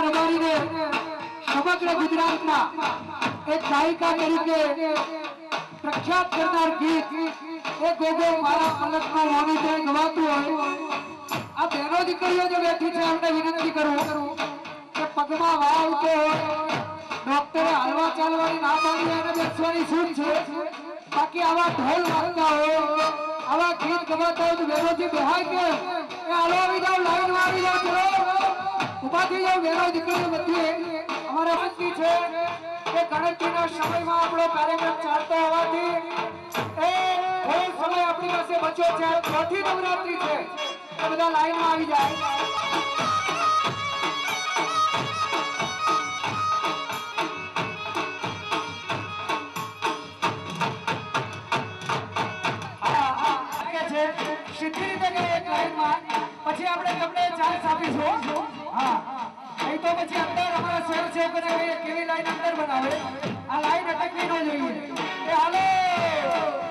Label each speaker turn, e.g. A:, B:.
A: મેના રબારીને સમગ્ર ગુજરાતમાં એક ગાયિકા તરીકે પ્રખ્યાત કરનાર ગીત એ ગોગો મારા પલકમાં મોની છે ગવાતું હોય આ બહેનો દીકરીઓ જે બેઠી છે એમને વિનંતી કરું કે પગમાં વાવ તો ડોક્ટરે હાલવા ચાલવાની ના પાડી અને બેસવાની છૂટ છે બાકી આવા ઢોલ વાગતા હોય આવા ગીત ગવાતા હોય તો બહેનોથી બેહાય કે હાલો આવી જાઓ લાઈનમાં આવી જાઓ ચલો ઉભા થઈ જાઓ બહેનો દીકરીઓ બધી અમારા વસ્તી છે કે ગણતરીના સમયમાં આપણો કાર્યક્રમ ચાલતો હોવાથી એ સમય આપણી પાસે બચ્યો છે ચોથી નવરાત્રી છે તો બધા લાઈનમાં આવી જાય સીધી રીતે કે એક લાઈનમાં પછી આપણે તમને ચાન્સ આપીશું હા નહીં તો પછી અંદર અમારા સ્વયંસેવકોને કહીએ કેવી લાઈન અંદર બનાવે આ લાઈન અટકવી ન જોઈએ કે હાલો